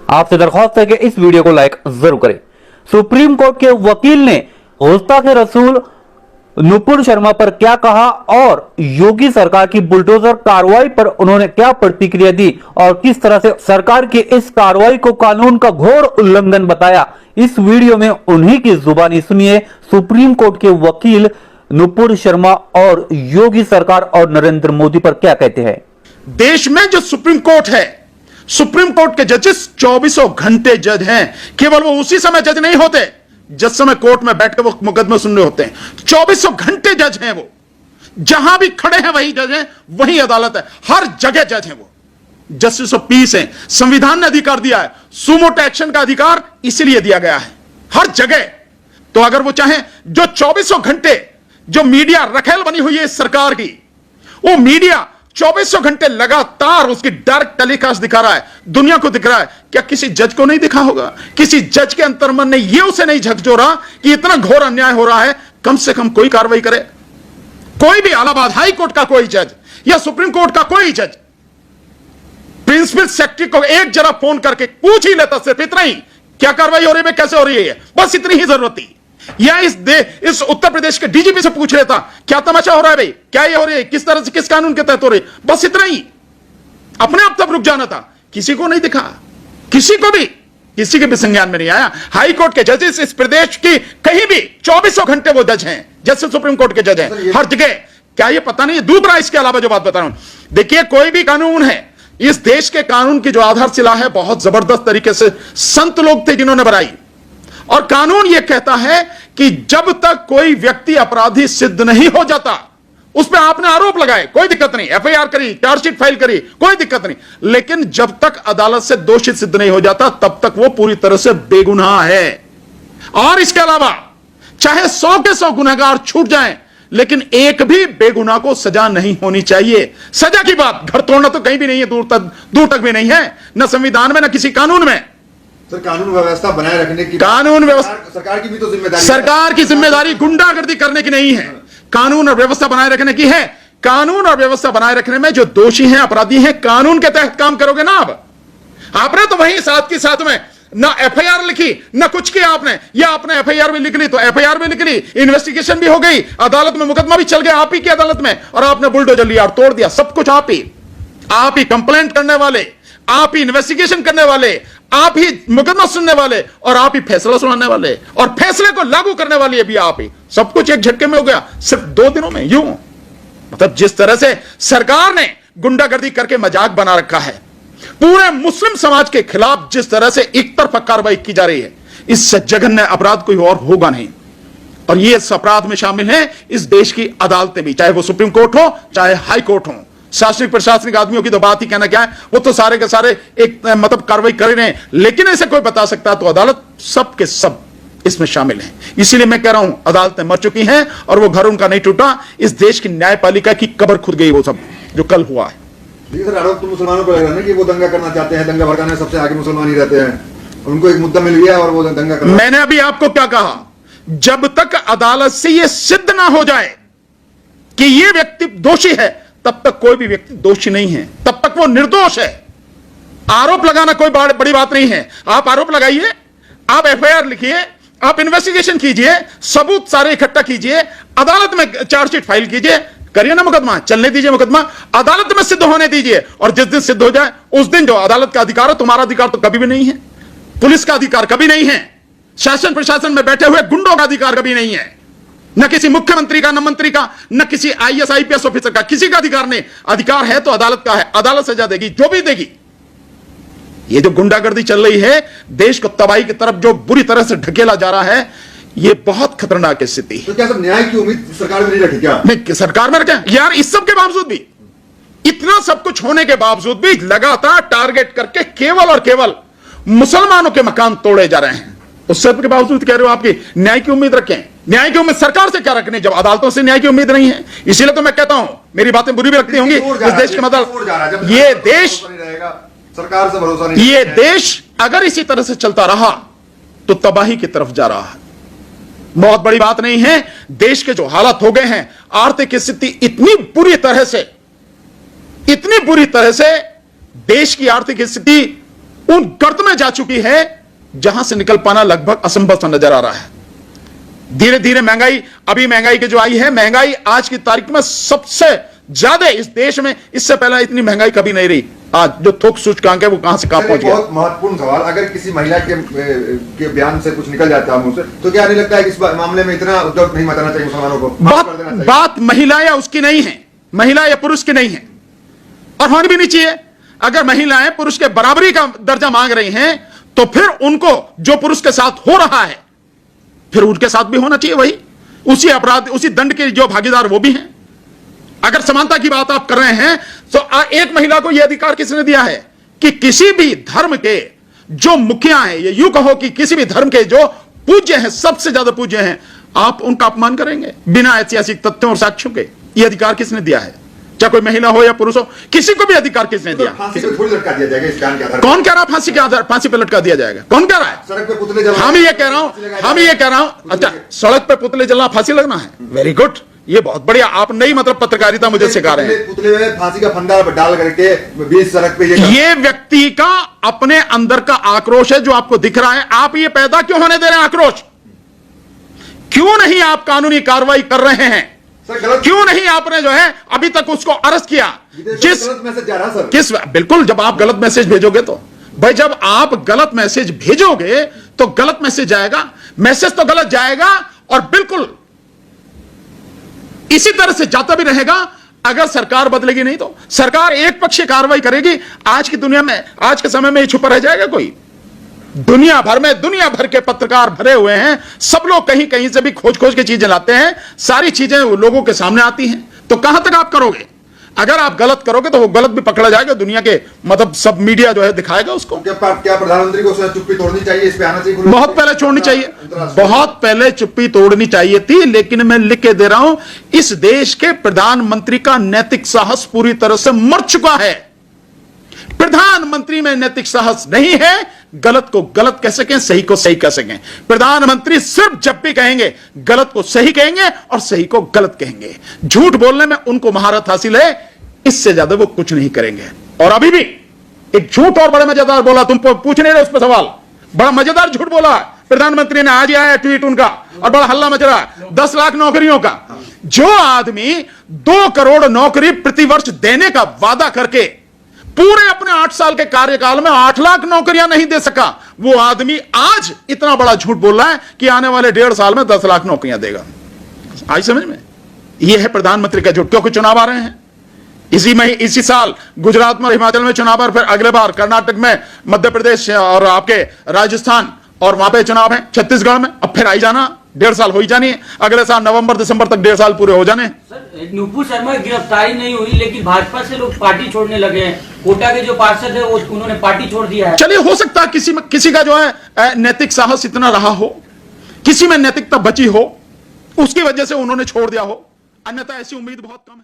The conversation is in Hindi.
आपसे दरख्वास्त है कि इस वीडियो को लाइक जरूर करें। सुप्रीम कोर्ट के वकील ने गुस्ताखे रसूल नुपुर शर्मा पर क्या कहा और योगी सरकार की बुलडोजर कार्रवाई पर उन्होंने क्या प्रतिक्रिया दी और किस तरह से सरकार की इस कार्रवाई को कानून का घोर उल्लंघन बताया, इस वीडियो में उन्हीं की जुबानी सुनिए सुप्रीम कोर्ट के वकील नुपुर शर्मा और योगी सरकार और नरेंद्र मोदी पर क्या कहते हैं। देश में जो सुप्रीम कोर्ट है, सुप्रीम कोर्ट के जजेस 24 घंटे जज हैं। केवल वो उसी समय जज नहीं होते जिस समय कोर्ट में बैठकर वो मुकदमे सुन रहे होते हैं। 24 घंटे जज हैं वो। जहां भी खड़े हैं वही जज हैं, वही अदालत है, हर जगह जज हैं वो। जस्टिस ऑफ पीस है, संविधान ने अधिकार दिया है, सुमोटो एक्शन का अधिकार इसलिए दिया गया है हर जगह। तो अगर वो चाहें, जो 24 घंटे जो मीडिया रखेल बनी हुई है इस सरकार की, वो मीडिया 24 घंटे लगातार उसकी डायरेक्ट टेलीकास्ट दिखा रहा है, दुनिया को दिख रहा है। क्या किसी जज को नहीं दिखा होगा? किसी जज के अंतर्मन ने यह उसे नहीं झकझोरा कि इतना घोर अन्याय हो रहा है, कम से कम कोई कार्रवाई करे। कोई भी इलाहाबाद हाई कोर्ट का कोई जज या सुप्रीम कोर्ट का कोई जज प्रिंसिपल सेक्रेटरी को एक जरा फोन करके पूछ ही लेता, सिर्फ इतना ही, क्या कार्रवाई हो रही है, कैसे हो रही है, बस इतनी ही जरूरत थी। या इस उत्तर प्रदेश के डीजीपी से पूछ लेता, क्या तमाशा हो रहा है भाई, क्या ये हो रही है, किस तरह से, किस कानून के तहत हो रही है, बस इतना ही। अपने आप तब रुक जाना था। किसी को नहीं दिखा, किसी को भी, किसी के भी संज्ञान में नहीं आया। हाई कोर्ट के जजेस इस प्रदेश की कहीं भी 24 घंटे वो जज हैं, जैसे सुप्रीम कोर्ट के जज हैं हर जगह। क्या ये पता नहीं? दूसरा, इसके अलावा जो बात बता रहा हूं, देखिए कोई भी कानून है, इस देश के कानून की जो आधारशिला है बहुत जबरदस्त तरीके से संत लोग थे जिन्होंने बनाई। और कानून यह कहता है कि जब तक कोई व्यक्ति अपराधी सिद्ध नहीं हो जाता, उस पर आपने आरोप लगाए, कोई दिक्कत नहीं, एफआईआर करी, चार्जशीट फाइल करी, कोई दिक्कत नहीं, लेकिन जब तक अदालत से दोषी सिद्ध नहीं हो जाता तब तक वो पूरी तरह से बेगुनाह है। और इसके अलावा चाहे 100 के 100 गुनहगार छूट जाएं, लेकिन एक भी बेगुनाह को सजा नहीं होनी चाहिए। सजा की बात, घर तोड़ना तो कहीं भी नहीं है, दूर तक भी नहीं है, न संविधान में न किसी कानून में। सर, कानून व्यवस्था बनाए रखने की कानून व्यवस्था सरकार की भी तो जिम्मेदारी, सरकार की जिम्मेदारी गुंडागर्दी करने की नहीं है, कानून और व्यवस्था बनाए रखने की है। कानून और व्यवस्था बनाए रखने में जो दोषी हैं, अपराधी हैं, कानून के तहत काम करोगे ना। अब आपने तो वहीं साथ के साथ में ना एफआईआर लिखी ना कुछ किया आपने, या आपने एफआईआर भी लिख ली तो एफआईआर भी लिख ली, इन्वेस्टिगेशन भी हो गई, अदालत में मुकदमा भी चल गया आप ही की अदालत में, और आपने बुलडोजर लिया और तोड़ दिया सब कुछ। आप ही कंप्लेंट करने वाले, आप ही इन्वेस्टिगेशन करने वाले, आप ही मुकदमा सुनने वाले, और आप ही फैसला सुनाने वाले, और फैसले को लागू करने वाले भी आप ही। सब कुछ एक झटके में हो गया, सिर्फ 2 दिनों में। यूं मतलब जिस तरह से सरकार ने गुंडागर्दी करके मजाक बना रखा है, पूरे मुस्लिम समाज के खिलाफ जिस तरह से एक तरफा कार्रवाई की जा रही है, इससे जघन्य अपराध कोई और होगा नहीं। और ये इस अपराध में शामिल है इस देश की अदालतें भी, चाहे वो सुप्रीम कोर्ट हो चाहे हाई कोर्ट हो। शासनिक प्रशासनिक आदमियों की तो बात ही कहना क्या है, वो तो सारे के सारे एक मतलब कार्रवाई कर रहे हैं, लेकिन ऐसे कोई बता सकता तो अदालत सब के सब इसमें शामिल हैं। इसीलिए मैं कह रहा हूं, अदालतें मर चुकी हैं और वो घर उनका नहीं टूटा। इस देश की न्यायपालिका की कब्र खुद गई, वो सब जो कल हुआ है। सर, आरोप तो मुसलमानों पर लग रहा है कि वो दंगा करना चाहते हैं, दंगा भड़काने सबसे आगे मुसलमान ही रहते हैं, उनको एक मुद्दा मिल गया और वो दंगा कर। मैंने अभी आपको क्या कहा, जब तक अदालत से यह सिद्ध ना हो जाए कि यह व्यक्ति दोषी है, तब तक कोई भी व्यक्ति दोषी नहीं है, तब तक वो निर्दोष है। आरोप लगाना कोई बड़ी बात नहीं है। आप आरोप लगाइए, आप एफआईआर लिखिए, आप इन्वेस्टिगेशन कीजिए, सबूत सारे इकट्ठा कीजिए, अदालत में चार्जशीट फाइल कीजिए, करिए ना मुकदमा, चलने दीजिए मुकदमा, अदालत में सिद्ध होने दीजिए। और जिस दिन सिद्ध हो जाए उस दिन जो अदालत का अधिकार है, तुम्हारा अधिकार तो कभी भी नहीं है, पुलिस का अधिकार कभी नहीं है, शासन प्रशासन में बैठे हुए गुंडों का अधिकार कभी नहीं है, न किसी मुख्यमंत्री का, न मंत्री का, न किसी आईएएस आईपीएस ऑफिसर का, किसी का अधिकार नहीं। अधिकार है तो अदालत का है, अदालत सजा देगी, जो भी देगी। ये जो गुंडागर्दी चल रही है, देश को तबाही की तरफ जो बुरी तरह से ढकेला जा रहा है, ये बहुत खतरनाक स्थिति है। तो क्या सब न्याय की उम्मीद सरकार में नहीं रखी क्या? नहीं, सरकार में रखें यार। इस सब के बावजूद भी, इतना सब कुछ होने के बावजूद भी लगातार टारगेट करके केवल और केवल मुसलमानों के मकान तोड़े जा रहे हैं। उस सब के बावजूद कह रहे हो आपकी न्याय की उम्मीद रखें। न्याय की उम्मीद सरकार से क्या रखनी, जब अदालतों से न्याय की उम्मीद नहीं है। इसीलिए तो मैं कहता हूं, मेरी बातें बुरी भी लगती होंगी इस देश के, मतलब ये देश, सरकार से भरोसा नहीं, ये देश अगर इसी तरह से चलता रहा तो तबाही की तरफ जा रहा है। बहुत बड़ी बात नहीं है, देश के जो हालात हो गए हैं, आर्थिक स्थिति इतनी बुरी तरह से देश की आर्थिक स्थिति उन गर्त में जा चुकी है जहां से निकल पाना लगभग असंभव सा नजर आ रहा है। धीरे धीरे महंगाई, अभी महंगाई की जो आई है, महंगाई आज की तारीख में सबसे ज्यादा इस देश में, इससे पहले इतनी महंगाई कभी नहीं रही। आज जो थोक सूचकांक है वो कहां से कहां सर, पहुंच एक गया। बहुत महत्वपूर्ण सवाल, अगर किसी महिला के बयान से कुछ निकल जाता है मुंह से, तो क्या नहीं लगता है कि इस मामले में इतना उद्योग नहीं मचाना चाहिए मुसलमानों को? माफ कर देना चाहिए? बात महिला या उसकी नहीं है, महिला या पुरुष की नहीं है, और होनी भी नहीं चाहिए। अगर महिलाएं पुरुष के बराबरी का दर्जा मांग रही हैं तो फिर उनको जो पुरुष के साथ हो रहा है फिर उनके साथ भी होना चाहिए, वही उसी अपराध, उसी दंड के जो भागीदार वो भी हैं। अगर समानता की बात आप कर रहे हैं तो एक महिला को यह अधिकार किसने दिया है कि किसी भी धर्म के जो मुखिया हैं, ये यूं कहो कि किसी भी धर्म के जो पूज्य हैं, सबसे ज्यादा पूज्य हैं, आप उनका अपमान करेंगे बिना ऐतिहासिक तथ्यों और साक्ष्यों के? यह अधिकार किसने दिया है? चाहे कोई महिला हो या पुरुष हो, किसी को भी अधिकार किसने दिया? फांसी पे थोड़ी लटका दिया जाएगा इस बयान के आधार पर? कौन कह रहा है फांसी के आधार, फांसी पे लटका दिया जाएगा? कौन कह रहा है? सड़क पे पुतले जला, हम ये कह रहा हूं, अच्छा सड़क पे पुतले जलना फांसी लगना है? वेरी गुड, ये बहुत बढ़िया, आप नई मतलब पत्रकारिता मुझे सिखा रहे हैं। पुतले में फांसी का फंदा डाल करके बीच सड़क पे ये व्यक्ति का अपने अंदर का आक्रोश है जो आपको दिख रहा है। आप ये पैदा क्यों होने दे रहे हैं आक्रोश? क्यों नहीं आप कानूनी कार्रवाई कर रहे हैं? क्यों नहीं आपने जो है अभी तक उसको अरेस्ट किया? जिस गलत मैसेज जा रहा सर, किस बिल्कुल, जब आप गलत मैसेज भेजोगे तो भाई, जब आप गलत मैसेज भेजोगे तो गलत मैसेज जाएगा, मैसेज तो गलत जाएगा और बिल्कुल इसी तरह से जाता भी रहेगा। अगर सरकार बदलेगी नहीं तो सरकार एक पक्षीय कार्रवाई करेगी। आज की दुनिया में, आज के समय में ये छुपा रह जाएगा कोई? दुनिया भर के पत्रकार भरे हुए हैं, सब लोग कहीं कहीं से भी खोज खोज के चीजें लाते हैं, सारी चीजें लोगों के सामने आती हैं। तो कहां तक आप करोगे? अगर आप गलत करोगे तो वो गलत भी पकड़ा जाएगा, दुनिया के मतलब सब मीडिया जो है दिखाएगा उसको। क्या प्रधानमंत्री को चुप्पी तोड़नी चाहिए, इस पे आना चाहिए? बहुत पहले छोड़नी चाहिए, बहुत पहले चुप्पी तोड़नी चाहिए थी, लेकिन मैं लिख के दे रहा हूं, इस देश के प्रधानमंत्री का नैतिक साहस पूरी तरह से मर चुका है। प्रधानमंत्री में नैतिक साहस नहीं है, गलत को गलत कह सकें, सही को सही कह सकें। प्रधानमंत्री सिर्फ जब भी कहेंगे गलत को सही कहेंगे और सही को गलत कहेंगे। झूठ बोलने में उनको महारत हासिल है, इससे ज्यादा वो कुछ नहीं करेंगे। और अभी भी एक झूठ और बड़ा मजेदार बोला, तुम पूछ नहीं रहे उस पर सवाल, बड़ा मजेदार झूठ बोला प्रधानमंत्री ने। आज आया ट्वीट उनका और बड़ा हल्ला मच रहा है 10 लाख नौकरियों का। जो आदमी 2 करोड़ नौकरी प्रतिवर्ष देने का वादा करके पूरे अपने 8 साल के कार्यकाल में 8 लाख नौकरियां नहीं दे सका, वो आदमी आज इतना बड़ा झूठ बोल रहा है कि आने वाले 1.5 साल में 10 लाख नौकरियां देगा। आई समझ में? यह है प्रधानमंत्री का झूठ। क्योंकि चुनाव आ रहे हैं इसी साल, गुजरात में, हिमाचल में चुनाव, और फिर अगले बार कर्नाटक में, मध्य प्रदेश और आपके राजस्थान, और वहां पे चुनाव है छत्तीसगढ़ में। अब फिर आई जाना, 1.5 साल हो ही जानी है, अगले साल नवंबर दिसंबर तक 1.5 साल पूरे हो जाने। सर, नुपुर शर्मा की गिरफ्तारी नहीं हुई लेकिन भाजपा से लोग पार्टी छोड़ने लगे हैं। कोटा के जो पार्षद है वो उन्होंने पार्टी छोड़ दिया है। चलिए, हो सकता है किसी का जो है नैतिक साहस इतना रहा हो, किसी में नैतिकता बची हो, उसकी वजह से उन्होंने छोड़ दिया हो, अन्यथा ऐसी उम्मीद बहुत कम है।